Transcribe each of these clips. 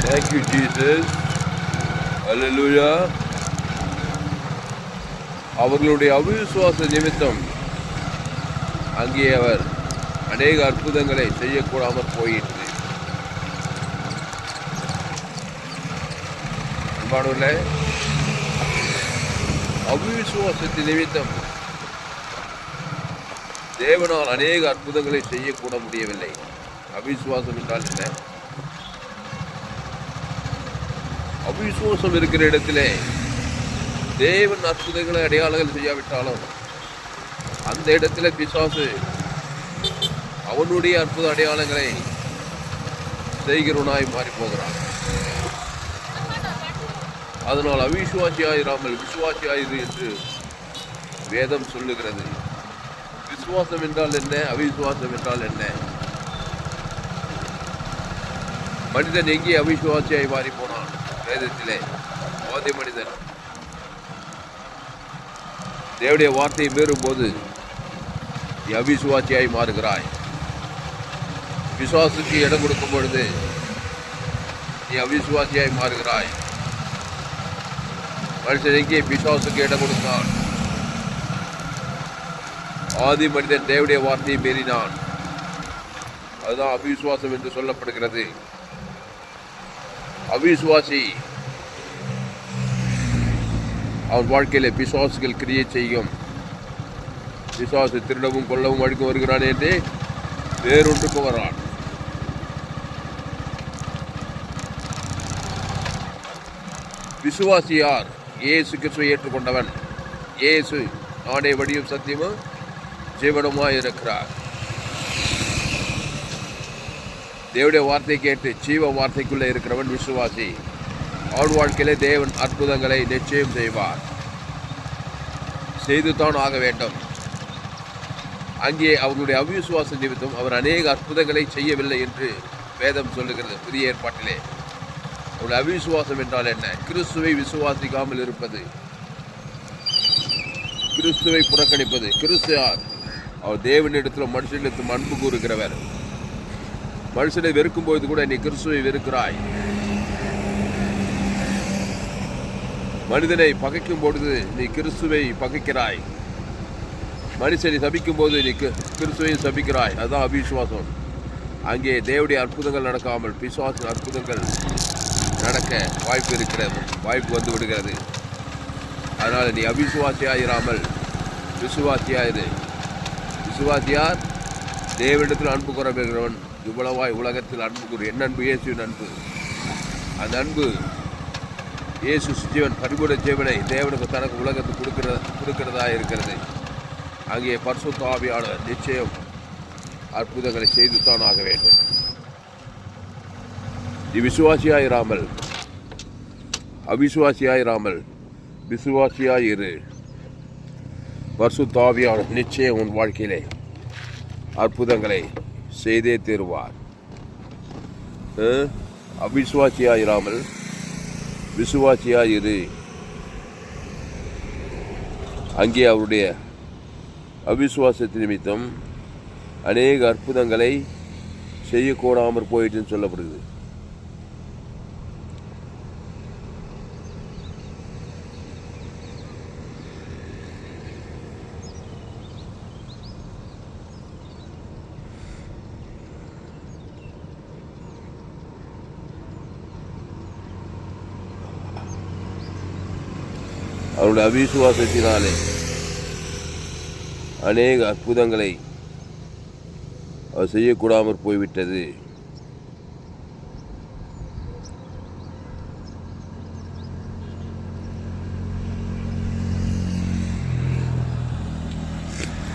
Thank you, Jesus. Hallelujah. அவர்களுடைய அவிசுவாச நிமித்தம் அங்கே அவர் அநேக அற்புதங்களை செய்யக்கூடாமல் போயிற்று. அன்பானவர்களே, அவிசுவாசத்தின் நிமித்தம் தேவனால் அநேக அற்புதங்களை செய்யக்கூட முடியவில்லை. அவிசுவாசம் என்றால் என்ன? அவிசுவாசம் இருக்கிற இடத்திலே தேவன் அற்புதங்களை அடையாளங்கள் செய்யாவிட்டாலும் அந்த இடத்துல பிசாசு அவனுடைய அற்புத அடையாளங்களை செய்கிறவனாய் மாறி போகிறான். அதனால் அவிசுவாசியாயிராமல் விசுவாசியாயிரு என்று வேதம் சொல்லுகிறது. விசுவாசம் என்றால் என்ன? அவிசுவாசம் என்றால் என்ன? மனிதன் எங்கே அவிசுவாசியாய் மாறி போனான்? வேதத்திலே ஆதி மனிதன் தேவனுடைய வார்த்தையை மீறும் போது நீ அவிசுவாசியாய் மாறுகிறாய். விசுவாசுக்கு இடம் கொடுக்கும் பொழுது நீ அவிசுவாசியாய் மாறுகிறாய். மனுஷன் எங்கே பிசாசுக்கு இடம் கொடுத்தான்? ஆதி மனிதன் தேவனுடைய வார்த்தையை மீறினான். அதுதான் அவிசுவாசம் என்று சொல்லப்படுகிறது. அவிசுவாசி அவன் வாழ்க்கையில பிசாசுகள் கிரியை செய்யும். பிசாசு திருடவும் கொல்லவும் அழிக்கும் வருகிறான் என்று வேறொன்றுக்கு வரான். விசுவாசி யார்? இயேசு கிறிஸ்துவை ஏற்றுக்கொண்டவன். இயேசு நானே வழியும் சத்தியமும் ஜீவனுமாய் இருக்கிறார். தேவனுடைய வார்த்தை கேட்டு ஜீவ வார்த்தைக்குள்ளே இருக்கிறவன் விசுவாசி. அவன் வாழ்க்கையிலே தேவன் அற்புதங்களை நிச்சயம் செய்வார். செய்துதான் ஆக வேண்டும். அங்கே அவர்களுடைய அவிசுவாச நிமித்தம் அவர் அநேக அற்புதங்களை செய்யவில்லை என்று வேதம் சொல்லுகிறது. புதிய ஏற்பாட்டிலே அவருடைய அவிசுவாசம் என்றால் என்ன? கிறிஸ்துவை விசுவாசிக்காமல் இருப்பது, கிறிஸ்துவை புறக்கணிப்பது. கிறிஸ்து யார்? அவர் தேவனிடத்திலும் மனுஷனிடத்திலும் அன்பு கூறுகிறவர். மனுஷனை வெறுக்கும் போது கூட நீ கிறிஸ்துவை வெறுக்கிறாய். மனிதனை பகைக்கும் பொழுது நீ கிறிஸ்துவை பகைக்கிறாய். மனுஷனை சபிக்கும் போது நீ கிறிஸ்துவை சபிக்கிறாய். அதுதான் அவிசுவாசம். அங்கே தேவனுடைய அற்புதங்கள் நடக்காமல் பிசாசின் அற்புதங்கள் நடக்க வாய்ப்பு இருக்கிறது, வாய்ப்பு வந்து விடுகிறது. அதனால் நீ அவிசுவாசியாயிராமல் விசுவாசியாயிரு. விசுவாசியார் தேவனிடத்தில் அன்பு கூறப்படுகிறவன். இவ்வளவாய் உலகத்தில் அன்பு கூறு. என்ன அன்பு? இயேசுவின் அன்பு. அந்த அன்பு இயேசு ஜீவன் பரிபூரண ஜீவனை தேவனுக்கு தனக்கு உலகத்துக்கு கொடுக்கிறதா இருக்கிறது. அங்கே பரிசுத்த ஆவியானவர் நிச்சயம் அற்புதங்களை செய்துத்தான் ஆக வேண்டும். நீ விசுவாசியாயிராமல் அவிசுவாசியாயிராமல் விசுவாசியாயிரு. பரிசுத்த ஆவியானவர் நிச்சயம் உன் வாழ்க்கையிலே அற்புதங்களை செய்தே தருவார். அவிசுவாசியாயிராமல் விசுவாசியாயிரு. அங்கே அவருடைய அவிசுவாசத்தின் நிமித்தம் அநேக அற்புதங்களை செய்யக்கூடாமற் போயிட்டுன்னு சொல்லப்படுது. அவருடைய அவிசுவாசத்தினாலே அநேக அற்புதங்களை அவர் செய்யக்கூடாமற் போய்விட்டது.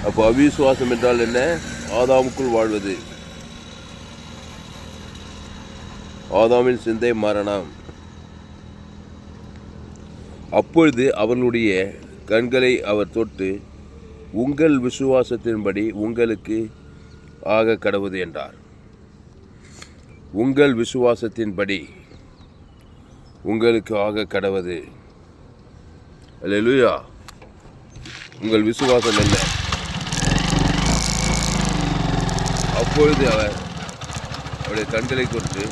அப்போ அவிசுவாசம் என்றால் என்ன? ஆதாமுக்குள் வாழ்வது. ஆதாமின் சிந்தை மரணம். அப்பொழுது அவர்களுடைய கண்களை அவர் தொட்டு உங்கள் விசுவாசத்தின்படி உங்களுக்கு ஆக கடவுது என்றார். உங்கள் விசுவாசத்தின்படி உங்களுக்கு ஆக கடவுது. அல்லேலூயா. உங்கள் விசுவாசம் என்ன? அப்பொழுது அவர் அவருடைய கண்களை தொட்டு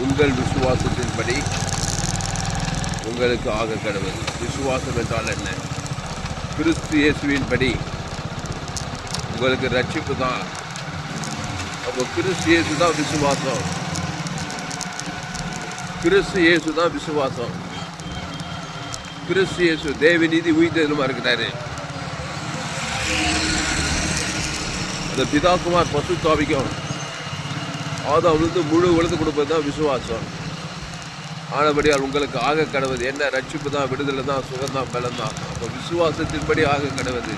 உங்கள் விசுவாசத்தின்படி உங்களுக்கு ஆக கடவுது. விசுவாசம் என்றால் என்ன? கிறிஸ்து இயேசுவின்படி உங்களுக்கு ரட்சிப்பு தான். அப்போ கிறிஸ்து இயேசு தான் விசுவாசம். கிறிஸ்து இயேசு தான் விசுவாசம். கிறிஸ்து இயேசு தேவநீதி உயிர்த்தெழுமா இருக்கிறாரு. அந்த பிதாகுமார் பசுத்தாவிக்கும் ஆதாமிலிருந்து முழு உலகத்து கொடுப்பது தான் விசுவாசம். ஆனபடியால் உங்களுக்கு ஆக கடவுது என்ன? ரட்சிப்பு தான், விடுதலை தான், சுகம்தான், பலம் தான். அப்போ விசுவாசத்தின்படி ஆக கடவுது.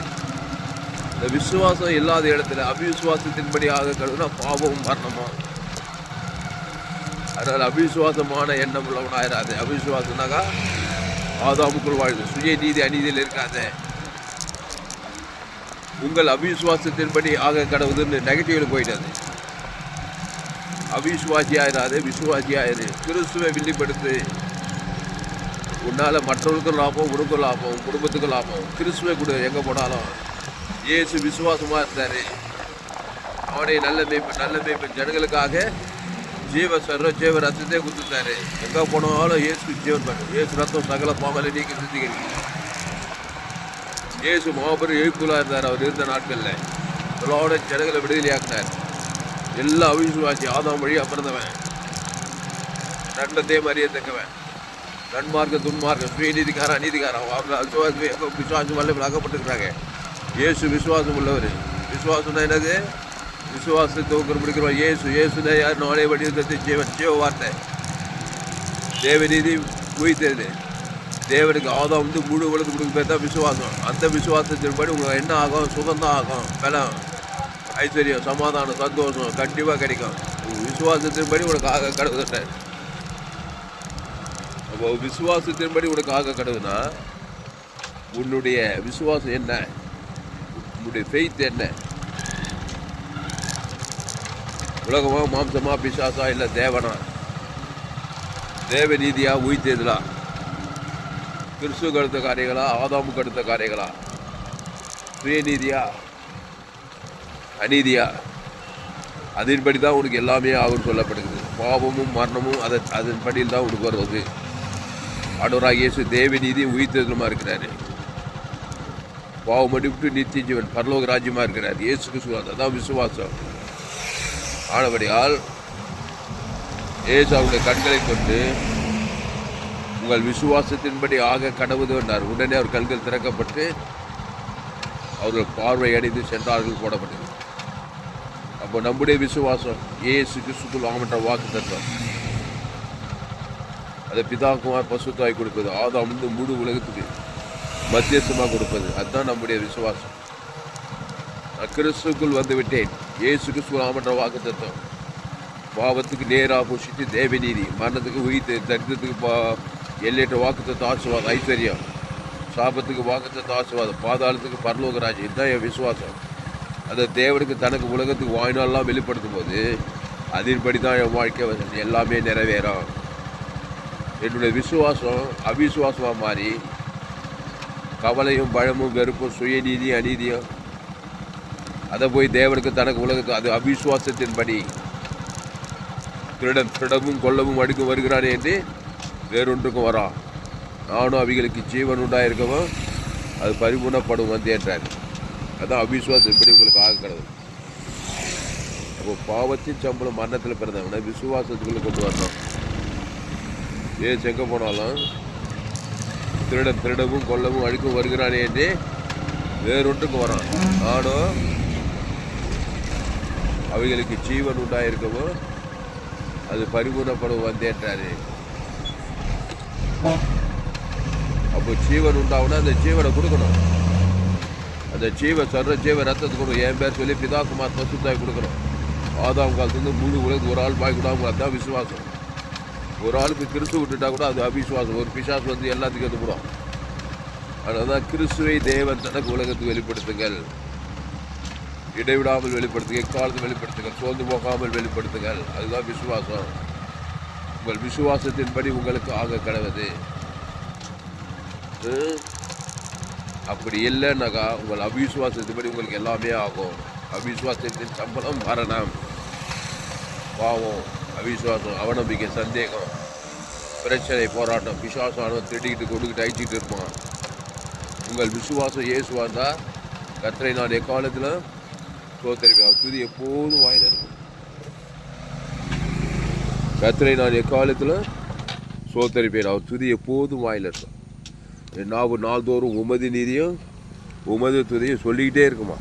இந்த விசுவாசம் இல்லாத இடத்துல அபிவிசுவாசத்தின்படி ஆக கடவுதுன்னா பாவமும் மரணமும். அதனால் அபிவிசுவாசமான எண்ணம் உள்ளவனாயிராது. அபிவிசுவாசம்னாக்கா ஆதாமுக்குள் வாழ்வு, சுய நீதி அநீதியில் இருக்காது. உங்கள் அபிவிசுவாசத்தின்படி ஆக கடவுதுன்னு நெகட்டிவ்ல போயிடாது. அவிசுவாசியாயிராது, விசுவாசியாயிரு. கிறிஸ்துவை வெளிப்படுத்து. உன்னால் மற்றவர்களுக்கும் லாபம், உனக்கும் லாபம், குடும்பத்துக்கும் லாபம். கிறிஸ்துவை கொடு எங்கே போனாலும். இயேசு விசுவாசமாக இருந்தார். அவனை நல்ல மேய்ப்பன் ஜனங்களுக்காக ஜீவ ரத்தத்தை கொடுத்துட்டாரு. எங்கே போனாலும் இயேசு ஜீவன் பண்ணு. இயேசு ரத்தம் சகல பாவங்களை நீக்கி சுத்திகரிக்கும். இயேசு மாபெரும் எழுப்புலாக இருந்தார். அவர் இருந்த நாட்களில் இதோட ஜனங்களை விடுதலையாக்கினார். எல்லா அவிசுவாசி ஆதாம் வழியாக பிறந்தவன், நன்மத்தையும் அறியத்தக்கவன், நன்மார்க்க துன்மார்க்க சுயநீதிக்காரன் அநீதிக்காரன் அவங்க விசுவாசம் வல்ல ஆக்கப்பட்டிருக்கிறாங்க. இயேசு விசுவாசம் உள்ளவர். விசுவாசம்னா என்னது? விசுவாசத்தை ஊக்கம் பிடிக்கிறோம். இயேசுனா யார்? நாளே வடிவத்தை ஜீவன், ஜீவ வார்த்தை, தேவநீதி உயிர்த்தது. தேவனுக்கு ஆதாம் முழு உலகத்து கொடுக்க பேர் தான் விசுவாசம். அந்த விசுவாசத்தின்படி உங்களுக்கு என்ன ஆகும்? சுகம்தான் ஆகும், பலம், ஐஸ்வர்யம், சமாதானம், சந்தோஷம் கண்டிப்பாக கிடைக்கும். விசுவாசத்தின்படி உனக்கு ஆக கடவுதுட்ட. அப்போ விசுவாசத்தின்படி உனக்கு ஆக கடவுதுன்னா உன்னுடைய விசுவாசம் என்ன? உன்னுடைய ஃபெய்த் என்ன? உலகமா, மாம்சமா, பிசாசா, இல்லை தேவனா? தேவ நீதியா, உயிர்த்தேதலா? கிறிஸ்துவுக்கு அடுத்த காரியங்களா, ஆதாமுக்கு அடுத்த காரியங்களா? சுயநீதியா, அநீதியா? அதன்படி தான் உனக்கு எல்லாமே ஆகும்னு சொல்லப்படுகிறது. பாவமும் மரணமும் அதன்படியில் தான் உனக்கு வருவது. ஆண்டவராகிய இயேசு தேவநீதி உயிர்த்தெழுதலுமா இருக்கிறாரு. பாவம் மன்னிப்பு நித்திய ஜீவன் பரலோக ராஜ்யமா இருக்கிறார். இயேசு கிறிஸ்து, அதான் விசுவாசம். ஆனபடியால் இயேசு அவருடைய கண்களை கொண்டு உங்கள் விசுவாசத்தின்படி ஆக கடவுது என்றார். உடனே அவர் கண்கள் திறக்கப்பட்டு அவர்கள் பார்வை அடைந்து சென்றார்கள் போடப்பட்டது. அப்போ நம்முடைய விசுவாசம் இயேசு கிறிஸ்துக்குள் ஆமன்ற வாக்கு தத்துவம். அதை பிதாகுமார் பசுத்தாய் கொடுப்பது, ஆதாம் முழு உலகத்துக்கு மத்தியஸ்தமாக கொடுப்பது. அதுதான் நம்முடைய விசுவாசம். நான் கிறிஸ்துக்குள் வந்து விட்டேன். இயேசு கிறிஸ்துக்குள் ஆமன்ற வாக்கு தத்துவம். பாவத்துக்கு நேராக புஷித்து தேவநீதி, மரணத்துக்கு உயிர்த்து, தரித்திரத்துக்கு எல்லையற்ற வாக்கு தத்துவம் ஆசீர்வாதம், ஐஸ்வர்யம், சாபத்துக்கு வாக்கு தத்துவம் ஆசீர்வாதம், பாதாளத்துக்கு பரலோக ராஜ்யம். இதுதான் என் விசுவாசம். அதை தேவனுக்கு தனக்கு உலகத்துக்கு வாய்நாளெலாம் வெளிப்படுத்தும் போது அதன்படி தான் என் வாழ்க்கை எல்லாமே நிறைவேறும். என்னுடைய விசுவாசம் அவிசுவாசமாக மாறி கவலையும் பயமும் வெறுப்பும் சுயநீதியும் அநீதியும் அதை போய் தேவனுக்கு தனக்கு உலகத்துக்கு அது அவிசுவாசத்தின்படி திருடமும் கொல்லவும் அடுக்கும் வருகிறானே என்று வேறொன்றுக்கும் வரான். நானும் அவைகளுக்கு ஜீவன் உண்டாயிருக்கவும் அது பரிபூர்ணப்படும் வந்தேன்றார். அதான் அவிசுவாசம் எப்படி உங்களுக்கு ஆக கடவுள். அப்போ பாவத்தின் சம்பளம் மரணத்தில் பிறந்தவனை விசுவாசத்துக்குள்ளே கொண்டு வரணும். ஏன் எங்கே போனாலும் திருடவும் கொல்லவும் அழிக்கும் வருகிறானே என்று வேறொன்றுக்கு வரான். நானும் அவைகளுக்கு ஜீவன் உண்டாயிருக்கவும் அது பரிபூர்ணப்படும் வந்தேன்றாரு. அப்போ ஜீவன் உண்டாகுனா அந்த ஜீவனை கொடுக்கணும். அந்த ஜீவ ரத்தத்துக்கு கொடுக்கணும். என் பேர் சொல்லி பிதாகுமார் பசுத்தாய் கொடுக்கணும். ஆதாம் காலத்துலேருந்து முழு உலகத்துக்கு ஒரு ஆள் பாய் கூடாமல் அதுதான் விசுவாசம். ஒரு ஆளுக்கு கிறிஸ்து விட்டுட்டா கூட அது அவிசுவாசம். ஒரு பிசாசு வந்து எல்லாத்துக்கும் எடுத்துக்கூடும். அதனால தான் கிறிஸ்துவை தேவன் தனக்கு உலகத்துக்கு வெளிப்படுத்துங்கள், இடைவிடாமல் வெளிப்படுத்துங்கள், எக்காலத்து வெளிப்படுத்துங்கள், சோர்ந்து போகாமல் வெளிப்படுத்துங்கள். அதுதான் விசுவாசம். உங்கள் விசுவாசத்தின்படி உங்களுக்கு ஆக கடவுது. அப்படி இல்லைன்னாக்கா உங்கள் அவிசுவாசத்தின்படி உங்களுக்கு எல்லாமே ஆகும். அவிசுவாசத்தின் சம்பளம் மரணம். பாவம், அவிசுவாசம், அவநம்பிக்கை, சந்தேகம், பிரச்சனை, போராட்டம், பிசாசானவன் திட்டிக்கிட்டு கொடுக்கிட்டு அழிச்சிக்கிட்டு இருப்பான். உங்கள் விசுவாசம் இயேசுவா இருந்தால் கர்த்தரை நான் எக்காலத்தில் சோத்தரிப்பேன். அவர் துதி எப்போதும் வாயில் இருக்கும். கர்த்தரை நான் எக்காலத்தில் சோத்தரிப்பேன். அவர் துதி எப்போதும் வாயில் இருக்கும். என் நாவு நாள்தோறும் உமது நீதியும் உமது துதியும் சொல்லிக்கிட்டே இருக்குமா.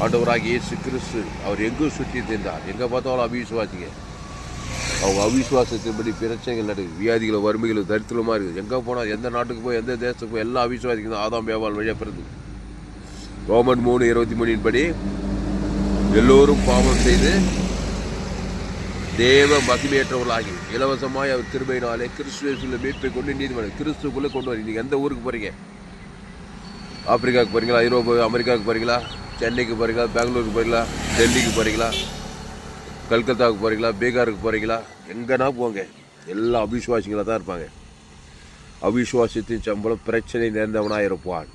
ஆண்டவராகிய இயேசு கிறிஸ்து அவர் எங்கும் சுற்றி தின்றார். எங்கே பார்த்தாலும் அவிசுவாசிங்க. அவங்க அவிசுவாசத்தின்படி பிரச்சனைகள் நடக்குது. வியாதிகளும் வறுமைகளும் தரித்திரமாக இருக்குது. எங்கே போனால், எந்த நாட்டுக்கு போய், எந்த தேசத்துக்கு போய், எல்லாம் அவிசுவாசிக்கு தான் ஆதாம் ஏவாள் வழியாக பிறகு. ரோமன் 3:23 படி எல்லோரும் பாவம் செய்து தேவ மகிமையற்றவர்களாகி இலவசமாய் அவர் கிருபையினாலே கிறிஸ்துவின் மீட்பை கொண்டு நீதிமன்றம் கிறிஸ்துக்குள்ளே கொண்டு வர. நீங்கள் எந்த ஊருக்கு போகிறீங்க? ஆப்பிரிக்காவுக்கு போகிறீங்களா? ஐரோப்பா அமெரிக்காவுக்கு போகிறீங்களா? சென்னைக்கு போகிறீங்களா? பெங்களூருக்கு போகிறீங்களா? டெல்லிக்கு போகிறீங்களா? கல்கத்தாவுக்கு போகிறீங்களா? பீகாருக்கு போகிறீங்களா? எங்கன்னா போங்க, எல்லாம் அவிசுவாசிகளாக தான் இருப்பாங்க. அவிசுவாசத்தின் சம்பளம் பிரச்சனை நேர்ந்தவனாக இருப்பான்.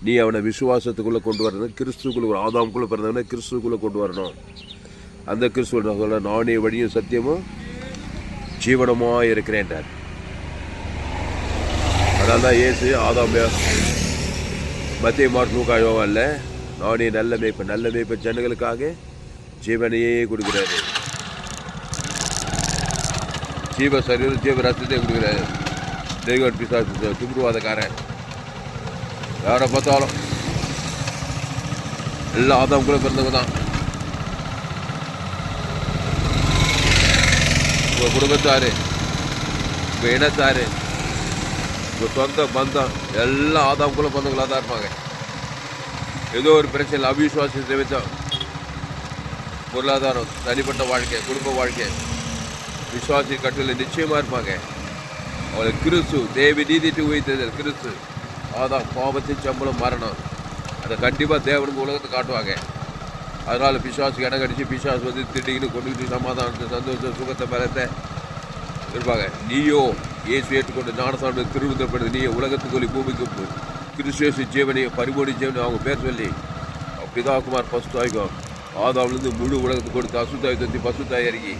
நீ அவனை விசுவாசத்துக்குள்ளே கொண்டு வரணும். கிறிஸ்துக்குள்ளே, ஆதாமுக்குள்ளே பிறந்தவனை கிறிஸ்துக்குள்ளே கொண்டு வரணும். அந்த கிறிஸ்துவ சொல்ல நானே வழியும் சத்தியமும் ஜீவனமாக இருக்கிறேன்டார். அதனால தான் இயேசு ஆதாம் மத்திய மார்க் லூக்கா யோவான்ல நானே நல்ல மேய்ப்ப ஜனங்களுக்காக ஜீவனையே கொடுக்குறாரு. ஜீவ சரீரம் ஜீவ ரத்தத்தை கொடுக்குறாரு. தெய்வன் பிசாசு தும்புருவாதக்காரன் யாரை பார்த்தாலும் எல்லாம் ஆதாம் கூட பிறந்தவங்க தான். உங்கள் குடும்பத்தாரு, உங்கள் இனத்தாரு, உங்கள் சொந்த பந்தம் எல்லாம் ஆதாம் கூட பிறந்தவங்களாக தான் இருப்பாங்க. ஏதோ ஒரு பிரச்சனை அவிசுவாச நிமித்தம் பொருளாதாரம், தனிப்பட்ட வாழ்க்கை, குடும்ப வாழ்க்கை, விசுவாசி கட்டுல நிச்சயமாக இருப்பாங்க. அவளை கிறிஸ்து தேவி நீதிட்டு உயிர்த்தது கிறிஸ்து. அதான் பாவத்தின் சம்பளம் மரணம். அதை கண்டிப்பாக தேவனுக்கு உலகத்தை காட்டுவாங்க. அதனால் பிசாசுக்கு இடம் கடிச்சு பிசாசு வந்து திட்டிக்கிட்டு கொண்டுக்கிட்டு சமாதானத்தை, சந்தோஷம், சுகத்தை, பலத்தை இருப்பாங்க. நீயோ இயேசு ஏற்றுக்கொண்டு ஞானசாமி திருவிழப்படுது. நீ உலகத்துக்கு பூமிக்கு கிறிஸ்துவேசு ஜீவனையை பரிமோடி ஜீவனை அவங்க பேர் சொல்லி பிதாகுமார் பசுத்தாய்க்கும் ஆதாவிலிருந்து முழு உலகத்துக்கு கொடுத்து அசுத்தாய் தந்தி பசுத்தாய் இறங்கி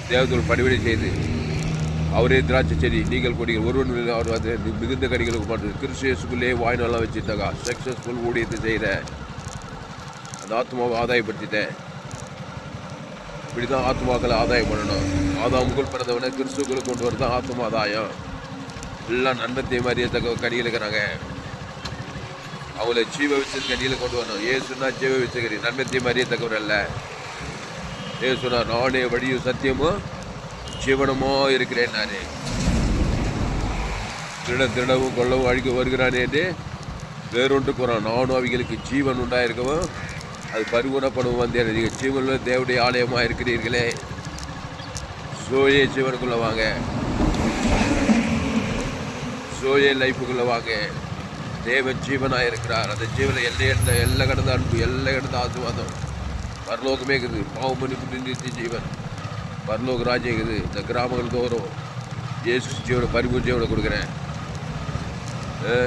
தேவத்தோடு பணிவிடை செய்து அவரே திராட்சை செடி, நீங்கள் கொடிகள், ஒருவன் அவர் வந்து மிகுந்த கடிகளுக்கு மாற்று கிறிஸ்துவேசுக்குள்ளே வாய்நாளாக வச்சுட்டாங்க. சக்ஸஸ்ஃபுல் ஊழியத்தை செய்கிற அந்த ஆத்மாவை ஆதாயப்படுத்திட்டேன். இப்படி தான் ஆத்மாக்களை ஆதாயம் பண்ணணும். ஆதாமுக்குள் பிறந்தவனை கிறிஸ்துக்குள்ளே கொண்டு வரது தான் ஆத்மா ஆதாயம். எல்லாம் நன்மத்தை மாதிரியே கடிகள் இருக்கிறாங்க. அவங்கள ஜீவ விச்சது கடியில் கொண்டு வரணும். ஏசுனா ஜீவ விச்சகரி நன்மத்தை மாதிரியே தக்கவர் அல்ல. ஏசுனா நானே வழியும் சத்தியமும் ஜீவனமாக இருக்கிறேன். நானே திருடவும் கொள்ளவும் அழிக்க வருகிறானே வேறொன்று கூறான். நானும் அவைகளுக்கு ஜீவன் உண்டாயிருக்கவும் அது பரிபூர்ணப்படும் வந்தேன். நீங்கள் ஜீவனில் தேவடைய ஆலயமாக இருக்கிறீர்களே. சோயே ஜீவனுக்குள்ளே வாங்க, சோயே லைஃபுக்குள்ளே வாங்க. தேவன் ஜீவனாக இருக்கிறார். அந்த ஜீவனை எல்லாம் கடந்த அன்பு, எல்லாம் கடந்த ஆசீர்வாதம், பரலோகமே இருக்குது. பாவம் மன்னிப்பு நிறுத்தி ஜீவன், பரலோக ராஜ்யம் இருக்குது. இந்த கிராமங்கள் தோறும் இயேசு ஜீவனை பரிபூர்ண ஜீவனை கொடுக்குறேன்.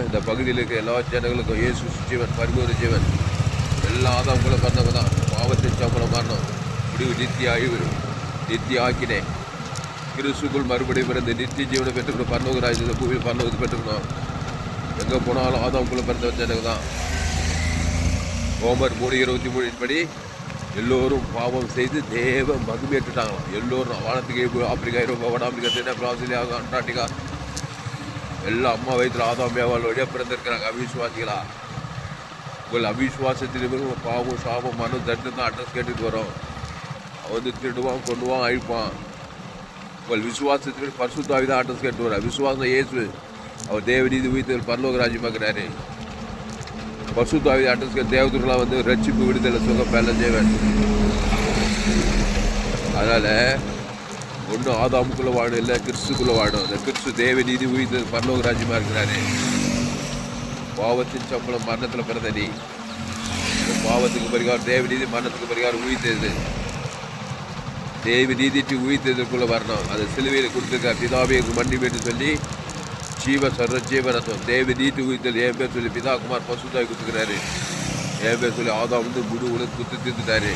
இந்த பகுதியில் இருக்கிற எல்லா ஜனங்களுக்கும் இயேசு ஜீவன் பரிபூர்ண ஜீவன். எல்லா ஆதாமுக்குள்ள பிறந்தவங்க தான். பாவத்தின் சம்பளம் மரணம், முடிவு நித்திய அழிவு, நித்திய ஆக்கினேன். கிறிஸ்துக்குள் மறுபடியும் பிறந்த நித்திய ஜீவனை பெற்றுக்கணும். பரலோக ராஜ்யத்தில் பூமியில் பரலோகத்தை பெற்றுக்கணும். எங்கே போனாலும் ஆதாமுக்குள்ள பிறந்த ஜனங்க தான். ரோமர் 3:23 படி எல்லோரும் பாவம் செய்து தேவ மகிமையேற்றுட்டாங்களாம். எல்லோரும் வானத்துக்கு ஆப்பிரிக்கா, ஐரோப்பா, வட ஆப்பிரிக்கா, தென் ஆஸ்திரேலியா, அண்டார்டிகா எல்லாம் அம்மா வயிற்றில் ஆதாம் ஏவாள் வழியாக பிறந்திருக்கிறாங்க. அவிசுவாசிகளா? உங்கள் அவிசுவாசத்தின் உங்கள் பாவம், சாபம், மனம், தட்டு தான் அட்ரஸ் கேட்டுட்டு வரோம். அவன் வந்து திருடுவான், கொண்டுவான், அழிப்பான். உங்கள் விசுவாசத்தின் பரிசுத்தாவி தான் அட்ரஸ் கேட்டு வர. விசுவாசம் இயேசு அவர் தேவநீதி உயிர்த்தல் பரலோக ராஜ்யமாக்குறாரு. பரிசுத்தாவி அட்ரஸ் கேட்டு தேவதூர்களாக வந்து ரட்சிப்பு, விடுதலை, சுகம், பேல தேவன். அதனால் ஒன்று ஆதாமுக்குள்ளே வாழும், இல்லை கிறிஸ்துக்குள்ளே வாழும். அந்த கிறிஸ்து தேவநீதி உயிர்த்தல் பரலோக ராஜ்யமாக இருக்கிறாரு. பாவத்தின் சம்பளம் மரணத்தில் பிறந்த நீ. பாவத்துக்கு பரிகாரம் தேவநீதி, மரணத்துக்கு பரிகாரம் உயிர்த்தது. தேவநீதிக்கு உயிர்த்ததுக்குள்ளே வரணும். அது சிலுவையில் கொடுத்துருக்க பிதாவே மண்டி பேட்டு சொல்லி ஜீவ சர்வ ஜீவனத்துவம் தேவநீதி உயிர்த்தல் என் பேர் சொல்லி பிதாகுமார் பசுத்தாய் கொடுத்துக்கிறாரு. என் பேர் சொல்லி ஆதாம் வந்து முழு உலக குத்து தீர்த்துட்டாரு.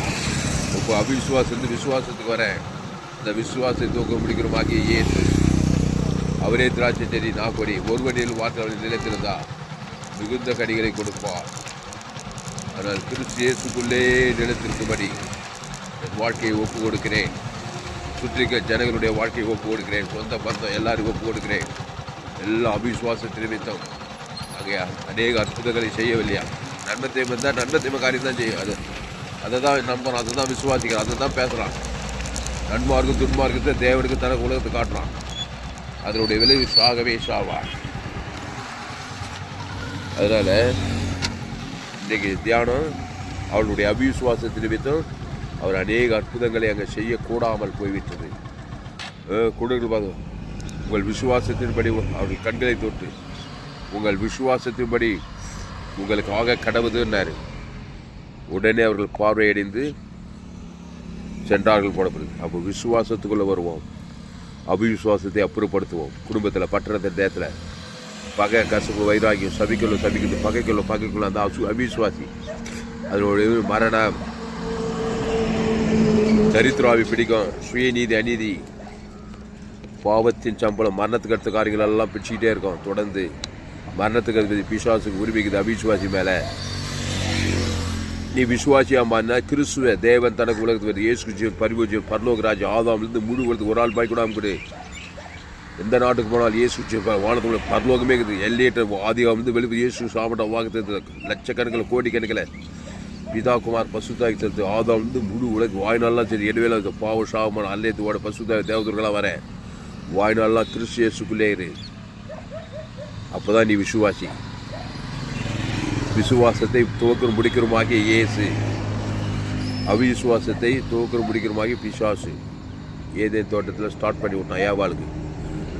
இப்போ அவிசுவாசத்து விசுவாசத்துக்கு வரேன். அந்த விசுவாசத்தை தூக்க முடிக்கிறமாகிய இயேசு அவரே திராட்சை செடி நாக்கொடி ஒருவனில் வார்த்தை அவரை நிலைத்திருந்தா மிகுந்த கனிகளை கொடுப்பார். ஆனால் கிறிஸ்து இயேசுக்குள்ளே நிலைத்திருக்கும்படி என் வாழ்க்கையை ஒப்பு கொடுக்கிறேன். சுற்றிக்க ஜனங்களுடைய வாழ்க்கையை ஒப்பு கொடுக்கிறேன். சொந்த பந்தம் எல்லாரும் ஒப்பு கொடுக்கிறேன். எல்லா அவிசுவாசத்து நிமித்தம் ஆகையா அநேக அற்புதங்களை செய்யவில்லையா? நன்மத்தை வந்தால் நன்மத்தை காரியம் தான் செய்யும். அதை தான் நம்புறான், அதை தான் விசுவாசிக்கிறான், அதை தான் பேசுகிறான். நன்மார்க்கும் துன்மார்க்கத்தை தேவனுக்கு தனக்கு உலகத்தை காட்டுறான். அதனுடைய விளைவு சாகவே சாவார். அதனால் இன்றைக்கு தியானம் அவளுடைய அவிசுவாசத்தின் நிமித்தம் அவர் அநேக அற்புதங்களை அங்கே செய்யக்கூடாமல் போய்விட்டது. கொடுங்கள் பார்த்தோம். உங்கள் விசுவாசத்தின்படி அவர்கள் கண்களை தொட்டு உங்கள் விசுவாசத்தின்படி உங்களுக்கு ஆக கடவுதுன்னாரு. உடனே அவர்கள் பார்வையடைந்து சென்றார்கள் போடப்படுது. அப்போ விசுவாசத்துக்குள்ளே வருவோம், அவிசுவாசத்தை அப்புறப்படுத்துவோம். குடும்பத்தில் பட்டணத்தின் தேயத்தில் பகை கசப்பு வைராகியம் சபிக்கொள்ள பகைக்குள்ள அந்த அவிசுவாசி அதனுடைய மரணம் தரித்திராவி பிடிக்கும், சுயநீதி அநீதி பாவத்தின் சம்பளம் மரணத்துக்கு அடுத்த காரியங்கள் எல்லாம் பிடிச்சிக்கிட்டே இருக்கும். தொடர்ந்து மரணத்துக்கு அடுத்தது பிசாசுக்கு உரிமைக்குது அவிசுவாசி மேலே. நீ விசுவாசியாமான்னா கிறிஸ்துவ தேவன் தனக்கு உலகத்துக்கு இயேசு ஜீவன் பரிபூஜ்யம் பரலோக ராஜ்யம் ஆதாமிலிருந்து முழு உலகத்துக்கு ஒரு ஆள் பாய்க்கூடாமல் கொடு. எந்த நாட்டுக்கு போனாலும் இயேசு ஜீவன் வானத்துக்குள்ள பரலோகமே இருக்குது. எல்லையற்ற ஆதியாக வந்து வெளிப்பு இயேசு சாப்பிட்ட வாக்கு லட்சக்கணக்கில் கோடிக்கணக்கில் பிதா குமார் பசுத்தாய் தருத்து ஆதாம் வந்து முழு உலக வாய்நாள்லாம் சரி இடவேல பாவ சாபமான அல்லேத்துவோட பசுத்தாய் தேவதர்களாக வரேன். வாய்நாள்லாம் கிறிஸ்து இயேசுக்குள்ளே இரு. அப்போ தான் நீ விசுவாசி. விசுவாசத்தை துவக்கம் முடிக்கிறமாகிய இயேசு, அவிசுவாசத்தை துவக்கம் முடிக்கிறமாகிய பிசாசு ஏதேன் தோட்டத்தில் ஸ்டார்ட் பண்ணி விட்டான் ஏவாளுக்கு.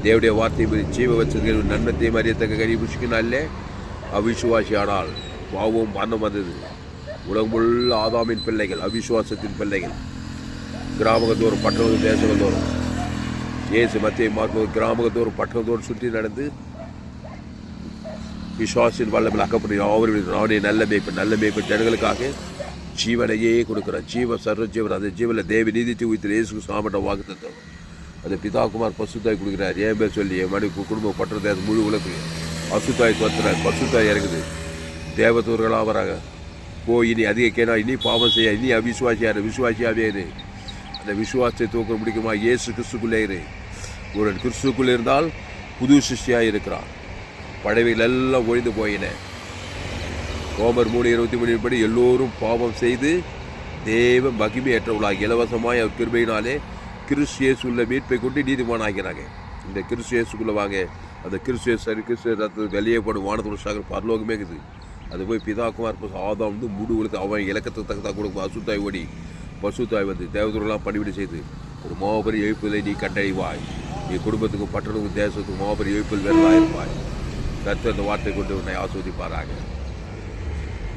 தேவடைய வார்த்தை ஜீவ வச்சது நன்மத்தையும் அறியத்தக்க கறி புஷிக்கினாலே அவிசுவாசி ஆனால் பாவம் மரணம் வந்தது. உலகம் உள்ள ஆதாமின் பிள்ளைகள் அவிசுவாசத்தின் பிள்ளைகள் கிராமகத்தோறும் பட்டணத்தோறும் தேசகத்தோறும் இயேசு மத்திய மார்க்கும் கிராமகத்தோறும் பட்டணத்தோடு சுற்றி நடந்து விசுவாசின் வல்லமில் அக்கப்பட்டு அவருடைய நல்ல மேய்ப்பு ஜனங்களுக்காக ஜீவனையே கொடுக்குறான். சர்வ ஜீவன் அந்த ஜீவனில் தேவ நீதித்து உயிர்த்து இயேசுக்கு சாமட்ட வாக்கு தந்தோம். அது பிதா குமார் பசுத்தாய் கொடுக்குறார். ஏன் பேர் சொல்லி என் மணி குடும்ப பட்டணத்தை அது முழு உலகு பசுத்தாய் துவத்துறார். பசுத்தாய் இறங்குது. தேவதூர்களாக வராங்க. இனி அதிக கேனா இனி பாவம் செய்ய இனி விசுவாசியாகவே இரு. அந்த விசுவாசத்தை தூக்க முடிக்குமா இயேசு கிறிஸ்துக்குள்ளே இரு. ஒரு கிறிஸ்துக்குள்ளே இருந்தால் புது சிருஷ்டியாக இருக்கிறான். படைவைகள் எல்லாம் ஒழிந்து போயின. ரோமர் 3:23 படி எல்லோரும் பாவம் செய்து தேவ மகிமையற்றவர்களாக இலவசமாய் அவர் கிருபையினாலே கிறிஸ்து இயேசுள்ள மீட்பை கொண்டு நீதிமான் ஆகிறாங்க. இந்த கிறிஸ்து இயேசுக்குள்ளே வாங்க. அந்த கிறிஸ்து ரத்தத்தை வெளியே போடும் வானத்தோட சாகர் பரலோகமே இருக்குது. அது போய் பிதாக்குமார் ஆதாம் வந்து முழு உலகத்தை அவன் இலக்கத்தை தக்கதாக கொடுக்கும். அசுத்தாய் ஓடி பசுத்தாய் வந்து தேவதூரெல்லாம் பணிவிடை செய்து ஒரு மாபெரிய எழுப்புதலை நீ கண்டறிவாய். நீ குடும்பத்துக்கும் பட்டணத்துக்கும் தேசத்துக்கும் மாபெரிய எழுப்புதல் வேறாயிருப்பாய். கர்த்தர் அந்த வார்த்தை கொண்டு உன்னை ஆஸ்வதிப்பாராக.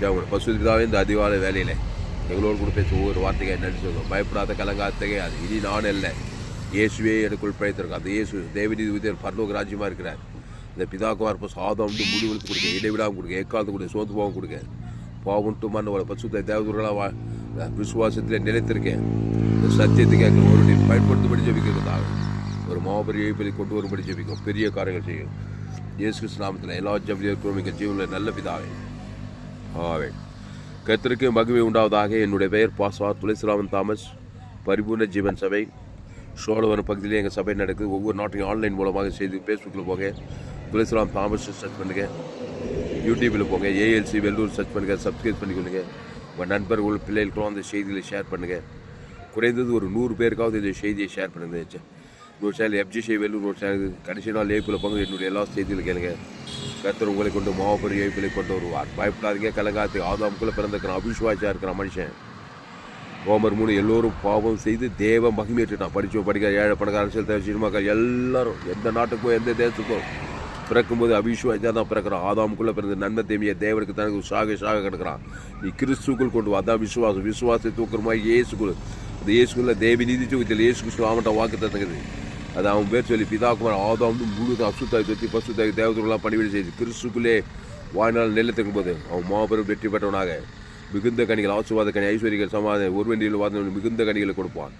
தேவன் பசுதாவே இந்த அதிகாலை வேலையில் எங்களோடு கூட பேச ஒவ்வொரு வார்த்தையை நடிச்சு பயப்படாத கலங்காத்தகை அது இனி நான் இல்லை இயேசுவே எனக்குள் பிழைத்திருக்கேன். அந்த இயேசு தேவநீதி உதயர் பரலோக ராஜ்யமாக இருக்கிறார். இந்த பிதாக்குமார் சாதம் வந்து முடி விழுத்து கொடுக்க இடைவிடாமல் கொடுக்க எக்காலத்து கொடுக்க சோத்து போகாமல் கொடுக்க பாவம்ட்டு மண்ணோட பசுத்த தேவதூர்களாக விசுவாசத்தில் நிலைத்திருக்கேன். இந்த சத்தியத்தை கேட்க ஒரு நீ பயன்படுத்தும்படி ஜெபிக்கிறதாக ஒரு மாபெரிய எழுப்பலை கொண்டு வரும்படி ஜெபிக்கும். பெரிய காரியங்கள் செய்யும். இயேசு கிறிஸ்து நாமத்தில் எல்லா ஜெபிக்கும் மிக ஜீவனில் நல்ல பிதாவே ஆவே. கர்த்தருக்கு மகிமை உண்டாவதாக. என்னுடைய பெயர் பாஸ்வார் துளசிராமன் தாமஸ். பரிபூர்ண ஜீவன் சபை சோழவரம் பகுதியிலே எங்கள் சபை நடக்குது. ஒவ்வொரு நாட்டையும் ஆன்லைன் மூலமாக செய்து ஃபேஸ்புக்கில் போங்க, துளசிராம் தாமஸ் சர்ச் பண்ணுங்கள். யூடியூப்பில் போங்க, ஏஎல்சி வெள்ளூர் சர்ச் பண்ணுங்கள், சப்ஸ்கிரைப் பண்ணிக்கொள்ளுங்க. உங்கள் நண்பர்கள் பிள்ளைகளுக்கும் அந்த செய்திகளை ஷேர் பண்ணுங்கள். குறைந்தது ஒரு 100 பேருக்காவது இந்த செய்தியை ஷேர் பண்ணுங்க. ஒரு சேனல் FGC வெள்ளூர் ஒரு சேனல் கடைசி நாள் ஏப்பில் பங்கு என்னுடைய எல்லா செய்திகளும் கேளுங்க. கர்த்தர் உங்களை கொண்டு மாபெரிய ஏப்பிலை கொண்டு வருவார். பயப்படாதீங்க, கலங்காத்து. ஆதாமுக்குள்ளே பிறந்திருக்கிறான், அபிசுவாசியாக இருக்கிறான் மனுஷன். ரோமர் 3 எல்லோரும் பாவம் செய்து தேவ மகிமையிட்டான். படிக்கிற ஏழை பணக்கார அரசியல் தேவை சினிமாக்கார் எல்லாரும் எந்த நாட்டுக்கோ எந்த தேசத்துக்கோ பிறக்கும்போது அபிசுவாசியாக தான் பிறக்கிறான். ஆதாமுக்குள்ளே பிறந்த நன்மை தேவையை தேவனுக்கு தனக்கு சாக கிடக்கிறான். நீ கிறிஸ்துக்குள் கொண்டு வா. அதான் விசுவாசத்தை தூக்குறமா இயேசுக்குள். அந்த இயேசுக்குள்ள தேவி நீதி தூக்கத்தில் இயேசு கிறிஸ்து அவன்கிட்ட வாக்கு தந்தது. அது அவன் பேர் சொல்லி பிதாக்குமார் ஆதாம் வந்து முழு அசுத்தாய் தொத்தி பசுத்தாய் தேவதூரெல்லாம் பணிவிடை செய்து கிறிஸ்துக்குள்ளே வாழ்நாள் நிலைத்திருக்கும் போது அவன் மாபெரும் வெற்றி பெற்றவனாக மிகுந்த கனிகள், ஆசீர்வாத கனி, ஐஸ்வர்யங்கள், சமாதானம், ஒருவனில் வாழ்ந்தவன் மிகுந்த கனிகளை கொடுப்பான்.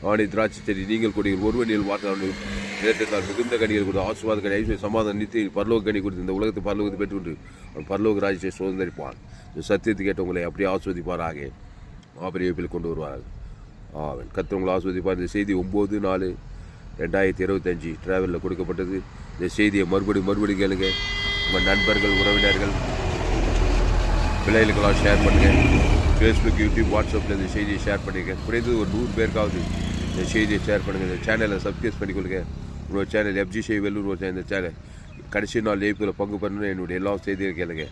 ஆணை திராட்சை செடி நீங்கள் கொடிகள், ஒருவனில் வாழ்ந்தவன் நேற்றிருந்தால் மிகுந்த கனிகள் கொடுத்து, ஆசீர்வாத கனி, ஐஸ்வர்ய, சமாதானம், நித்திய பரலோக கனி கொடுத்து இந்த உலகத்தை பரலோகத்தை பெற்றுக்கொண்டு அவன் பரலோக ராஜ்யத்தை சுதந்திரிப்பான். இந்த சத்தியத்தை கேட்டவங்களை அப்படியே ஆஸ்வதிப்பாராக, மாபெரிய கொண்டு வருவார்கள். அவன் கர்த்தர் ஆஸ்வதிப்பார். இந்த செய்தி 9/4/2025 டிராவலில் கொடுக்கப்பட்டது. இந்த செய்தியை மறுபடி கேளுங்க. உங்கள் நண்பர்கள், உறவினர்கள், பிள்ளைகளுக்கெல்லாம் ஷேர் பண்ணுங்கள். ஃபேஸ்புக், யூடியூப், வாட்ஸ்அப்பில் இந்த செய்தியை ஷேர் பண்ணிக்க. குறைந்தது ஒரு 100 பேருக்காவது இந்த செய்தியை ஷேர் பண்ணுங்கள். இந்த சேனலை சப்ஸ்கிரைப் பண்ணிக்கொள்ளுங்க. ஒரு சேனல் FGC வெள்ளூர் ஒரு இந்த சேனல் கடைசி நாள் எழுப்பில் பங்கு பண்ணணும். என்னுடைய எல்லா செய்தியும் கேளுங்க.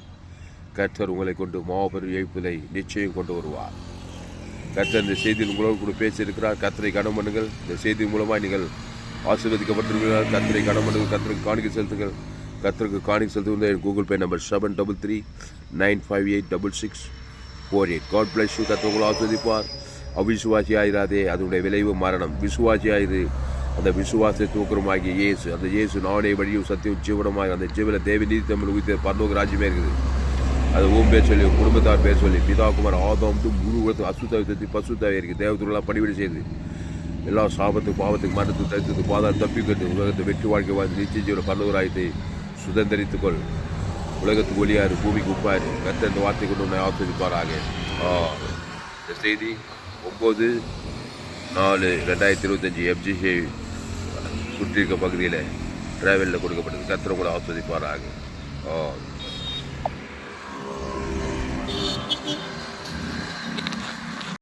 கர்த்தர் உங்களை கொண்டு மாபெரும் எழுப்பிலை நிச்சயம் கொண்டு வருவார். கர்த்தர் இந்த செய்தியில் உங்களோடு கூட பேசியிருக்கிறார். கர்த்தரை கனம் பண்ணுங்கள். இந்த செய்தி மூலமாக நீங்கள் ஆசீர்வதிக்கப்பட்டிருக்கிறார். கர்த்தரை கனம் பண்ணுங்கள். கர்த்தருக்கு காணிக்கை செலுத்துங்கள். கர்த்தருக்கு காணிக்கை செலுத்துங்கள். என் Google pay number 733-958-6648. God bless you. கர்த்தர் உங்களை ஆஸ்வதிப்பார். அவிசுவாசியாயிராதே, அதனுடைய விளைவு மரணம். விசுவாசியாயிரு. அந்த விசுவாசத்தை தூக்கரமாகிய இயேசு, அந்த இயேசு நானே வழியும் சத்தியம் ஜீவனமாக, அந்த ஜீவன தேவ நீதி தமிழ் உயிர்த்த பரலோக ராஜ்யமே இருக்குது. அது ஓம் பேர் சொல்லி, குடும்பத்தார் பேர் சொல்லி, பிதா குமார் ஆதாம் முழு உலகத்துக்கு அசுத்தாவி பசுத்தாவே இருக்குது. தேவத்துக்கெல்லாம் பணிவிடை செய்து எல்லா சாபத்துக்கு, பாவத்துக்கு, மரணத்துக்கு, தரித்துக்கு, பாதாளம் தப்பிக்கட்டு உலகத்தை வெற்றி வாழ்க்கை வாழ்ந்து நிச்சய ஜீவன பரலோக ராஜ்யத்தை சுதந்திரித்துக்கொள். உலகத்துக்கு ஒளியாரு, பூமிக்கு உப்பாரு. கர்த்தர் இந்த வார்த்தை கொண்டு உன்னை ஆஸ்வதிப்பாராக. இந்த செய்தி 9/4/2025 FGC சுற்றி இருக்க பகுதியில் டிராவலில் கொடுக்கப்பட்டது. கர்த்தர் உங்களை ஆஸ்வதிப்பாராக.